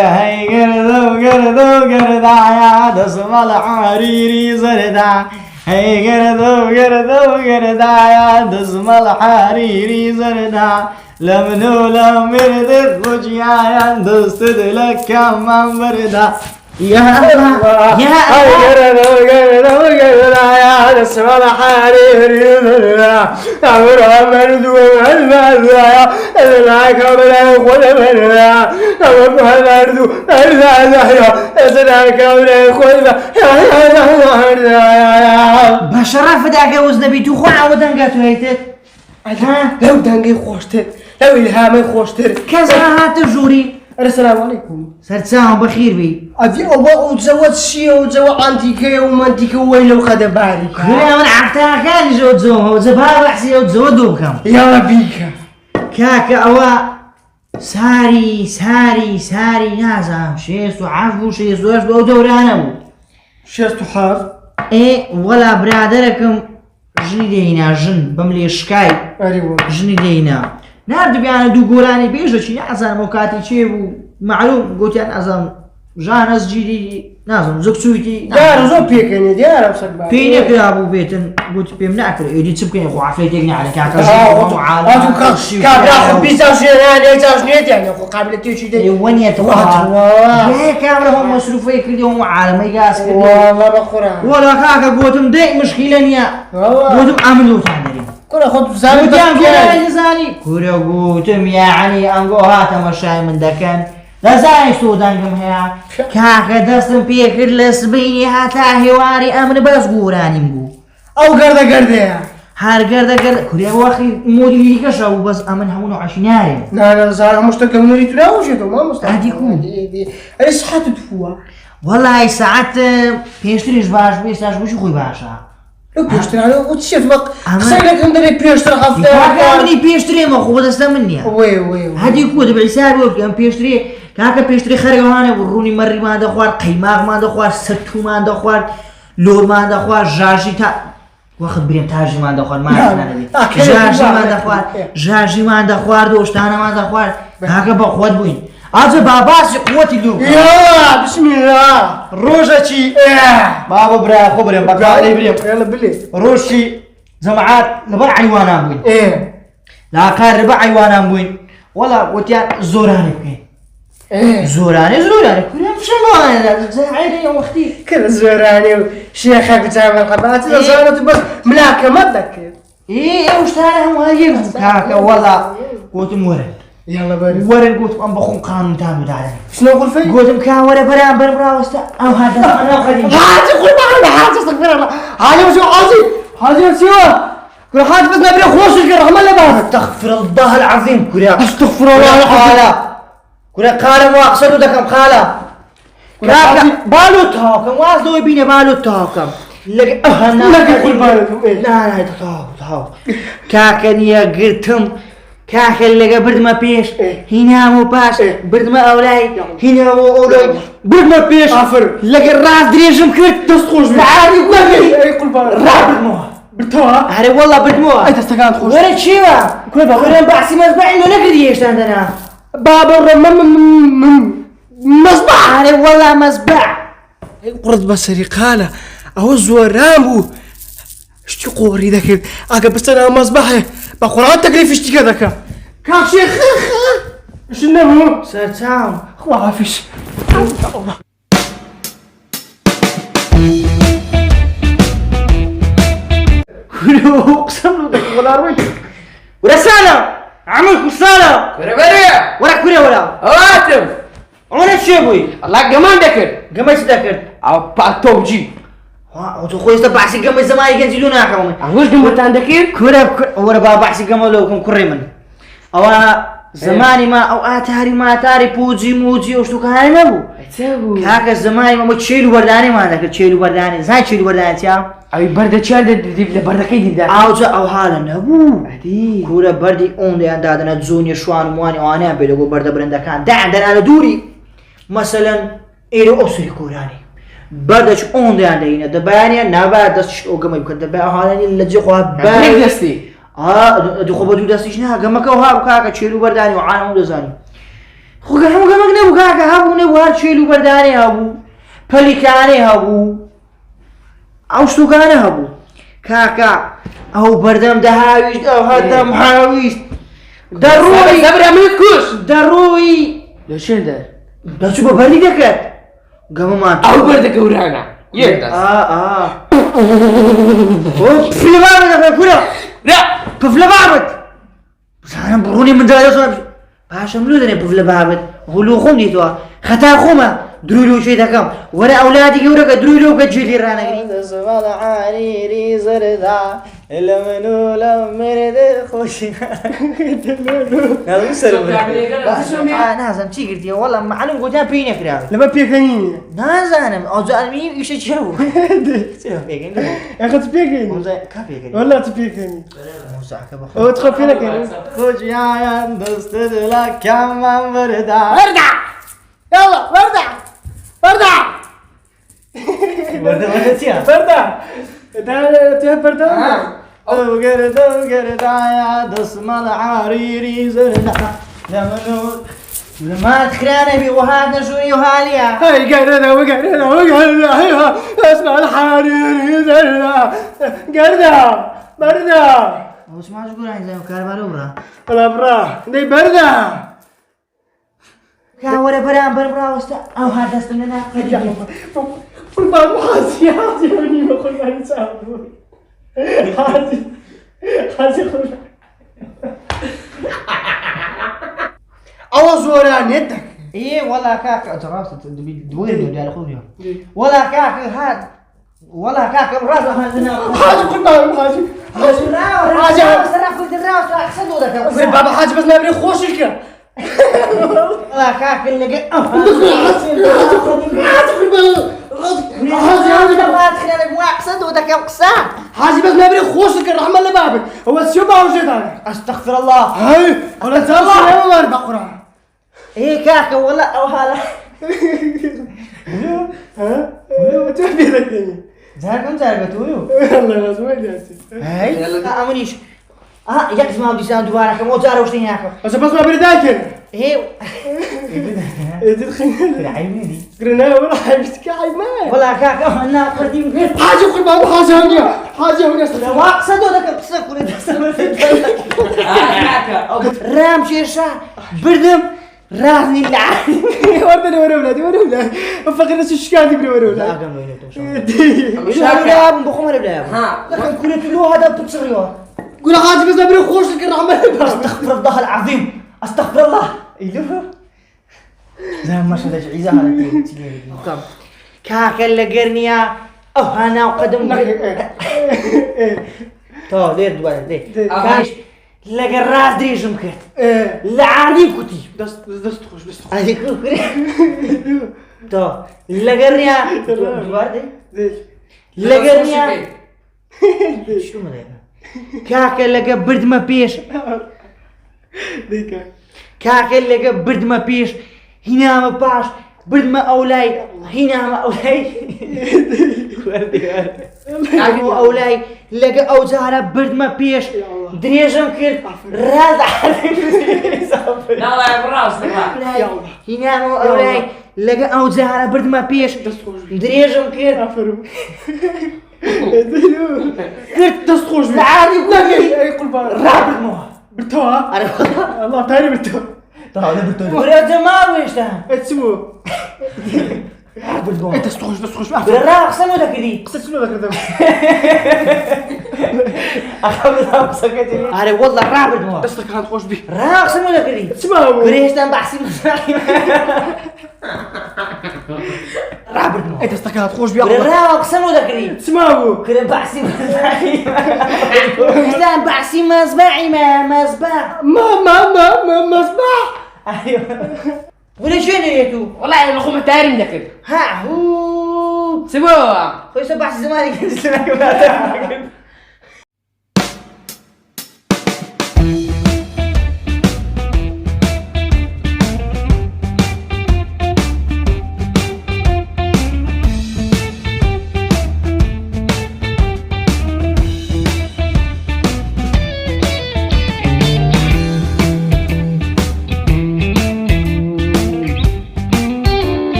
هي قردايا دسم الحريري زردا هي قردايا دسم الحريري زردا لمنو لمرد وجيايا دست لك كمان بردا يا الله يا الله دسم الحريري زردا أمرها مردو المزايا لا كبر خود بردا أمرها مردو المزايا لا كبر خود بشرف داك وزنبي تو خوا ودنگاتو هيتت لو دنگي خوشتر لو الهامي خوشتر كذا هات جوري السلام عليكم سرتساهم بخير بي أبي أبغى وتزوج شيء وتزوج أنتيكية ومنتيكية وين لو خد بالك كلها من عرفتها كان جو تزوها وزبها وحسي وتزودوكم يا ربيك كاكا أوا ساري نازم شيستو عفو شيستو أشبه دورانمو شيستو حاف إيه ولا برادركم جني دينا جن بملي شكاي أيوة جني دينا نردو بيانا دو قولاني بيجو چي نعزان موكاتي چيبو معلوم قوتي أن أزم جانس جيدي نازم زكسويتي دار زو بيكني دار أمسك بعد بينك يا أبو بيتن قلت بيم ناكل يدي تسبكني أخو عفليتك على كاكا أنتو كابرا خبيزة وشيران يجا وشنيت يعني أخو قابلة تيجي دي وين يتوها ليه كامل هم مصروفي كل يوم عالم يقاس والله بخورا ولا كاكا قلتم دي مشكلة نيا قلتم عملوا تعملين كنا خد زاني قلتم كورا زاني كورا قلتم يعني أنقو هاتا مشاي من دكان لازاي سودانكم هيا كاكا دستم بيكر لسبيني هاتا هواري أمن بس قوراني مقو أو قردة هار قردة كوريا واخي مودي ليكا شاو بس أمن هونو عشناري لا زارة مشتكى نوري تلاوشته ما مستحيل هاديكو ايش حتدفوا والله ساعات بيشتريش باش بيستاش بوش خوي باشا لو بيشتري على وتشوف بق خسرك عندنا بيشتري خفته كامل بيشتري ما خو بس مني وي هاديكو تبع حسابي كان بيشتري كاكا بيشتري خرج هنا وروني مري ما دخوار قيماغ ما دخوار ستو ما دخوار لور ما دخوار جاجي تا واخد بريم تاجي ما دخوار ما جاجي ما دخوار دوشتانا ما دخوار كاكا بخواد بوين أجا باباس قوتي لوك يا بسم الله روجتي بابا برا خبرين بقى بريم يلا بلي روشي جماعات لبر عيوانا بوين لا كان ربع عيوانا بوين ولا وتيا زوراني بوين زوراني كلهم شلون زعيري يا اختي كذا زوراني شيخك بتعمل قبات زوراني بس ملاكه ما تذكر وش ترى هم هايين كاكا والله قلت مورد يلا بارد ورد قلت ام بخون قانون تامو تعالى شنو اقول فيه؟ قلت مكاوره برا وستا او هذا انا وخديجه هاتي قول معنا حاجه استغفر الله هذا وشو هذه سوى كل حاجه بس نبي خوش الرحمه لا بس استغفر الله العظيم كوريا استغفر الله العظيم كوريا قال ما اقصد دكم خاله كاكا بالو تاكم وازلو يبيني بالو تاكم لك كل بالو لا تاو كاكا نيا قلتم كاكا اللي برد ما بيش هنا مو باش برد ما أولاي هنا مو أولاي برد ما بيش لقى الراس دريجم كرت تسخوش بالعادي يقول بارد راح بدموها برتوها هاري والله بدموها أي تستقان تخوش ورد شيوا كل بقولن بعسي مزبع إنه نقدر يشت عندنا بابا مصباح هاري والله مزبع قرد بصري قالة أهو زورامو اشتي قوري ذاك أجا بس أنا مصباحي بقران تكليف اشتي كذاك كان شيخ شنو سرتاو ما فيش اقسم له دك ولا روي ورسالة عملك رسالة كربريا ولا كوريا ولا هاتم أنا شيبوي الله كمان ذكر قميص ذكر أو باتوبجي وتخوي تبعسي قميص زمان ينزلونا كمان أقول كم تندكير كوريا ورا بابعسي قملوكم كريمن أو زماني ما أو آتاري ما تاري بوجي موجي وشتو كهاي نبو كاكا زماني ما تشيلو برداني ما ذاك تشيلو برداني زين تشيلو برداني تيا أي برد تشال دي برد كيدي ده أو حالا نبو كورا بردي أون ده عندنا زوني شوان مواني وأنا بيلقو برد برندا كان ده عندنا على دوري مثلا إيرو أسري كوراني بردش أون ده عندنا دبانيا نبى دستش أوجم يمكن دبا حالا اللي جوا برد دستي دخو بدو دستش نه قمك وها وكاكا تشيلو برداني وعانا مدزاني خۆ هەموو نەبوو کاکە هەبوو نەبوو هەر چێل و بەردانێ هەبوو پەلیکانێ هەبوو ئەو شتوکانە هەبوو کاکە ئەو بەردەم دەهاویشت ئەو هەردەم هاویشت دەڕۆی سەبرە من کوش دەڕۆی لە شێندە دەچوو بە بەردی دەکرد گەمەمان ئەو بەردە گەورانە یەک دەست پفلە بابت کورە لا پفلە بابت بزانم بڕوونی منداڵە پاشەم لۆ دەنێ پفلە بابت غولو خۆم دیتەوە خەتا خۆمە دروی لۆ شوێ دەکەم وەرە ئەولادی گەورەکە دروی لۆ بکە جێلی ڕانەگری دەسەڵ عاریری زەردا لە من و لە مردە خۆشی نازم چی گرتیە وەڵام معلوم گوتیان پێی نەکراوە لەمە پێکەنی نازانم ئەو جارمی ئیشە چیە بوو ئەخەت پێکەنی وەڵا تو پێکەنی ئەوە تخۆ پێ نەکەنی خۆجیان دەستت لە کامان بەردا وەردا یاڵا وەردا وەردا وەردە چییە؟ وەردا تێ بەردا ئەو گەردایە دەسمەڵ عاریری زەردا لە من و لەمات خرانەبی وەها نەژووری و حالیە هاي قردا وقردا وقردا اسمع الحريري زردا قردا بردا عوسمانش گۆرانی زانم کاربارە وڕا ولا برا دي بردا کاوەرە بەرامبەر بڕاوەستە ئەو هەر دەستم لە ناقەدی قربان حاجي حاجي وني قربان صاحبي حاجي قربان ئەوە زۆرانێتە إيه والله كاك تراست دوير ديال خويا والله كاك هاد والله كاك راس هذنا حاجي قربان حاجي حاجة صرف في الراس أحسن وذاك بابا حاجي بس نبري خوشك والله كاك اللي جا حاجي ما تدخل أنا بواحد وذاك قصان حاجي بس نبري خوشك الرحمة اللي بابك هو السيوبة وجد أستغفر الله هاي ولا الله بقرا إيه كاك والله أو هلا ها وتحبي ذكي زهقت زهقتوني الله لازم يجلس هاي أمنيش يكتب ما بدي سان دوباره كم وزارة وش هناك بس ما بير ذاكر إيه تدخل عيني دي قرنا ولا حبيتك عيمان والله كاك أنا قديم حاجة قربان حاجة هنيا حاجة هنيا واقصد وذاك قصة كل رام شيشة بردم راسني العالي وردني ورا ولادي ورا ولادي فقط نفس الشكاية ورا لا ولادي قام وينو لا بخمر بلا لكن كل له هذا بتصريوه قول حاجة بس نبري خوشك الرحمة استغفر الله العظيم استغفر الله ايوه زي ما شاء الله عيزة هذا تيجي كاك اللي قرنيا انا وقدم تو دير دوار دير كاش لقى الراس دريجم كت لعاني كتي دست خوش دست خوش هذيك تو لقى الريا دوار دي لقى الريا شو ما ده كاك لقى برد ما بيش ديكا كاك لقى برد ما بيش هنا ما باش برد ما أولاي هنا ما أولاي هنا أولاي لقى أوزارة برد ما بيش دريجم كرت رازع لا لا براس هنا ما أولاي لقى أوزارة برد ما بيش دريجم كرت عفرو كرت دست خوش بي العادي اي قلبان رابط موها برتوها الله تاني برتوها وريت ما ويشتها اتسمو رابط موها دست خوش بالراق سمو ذاك دي قصة شنو ذاك الدم أخذ قصة كتير أنا والله رابط موها دستك كانت خوش بي راق سمو ذاك دي تسمعوا وريشتها بحسي رابط موها دستك كانت خوش بي بالراق سمو ذاك دي تسمعوا كده بحسي وريشتها بحسي ما سباعي ما سباع ما صباح أيوه ولا شنو يتو والله انا اخو متاري من ذاك ها هو سيبوها خوي سبع زماني كنت سمعك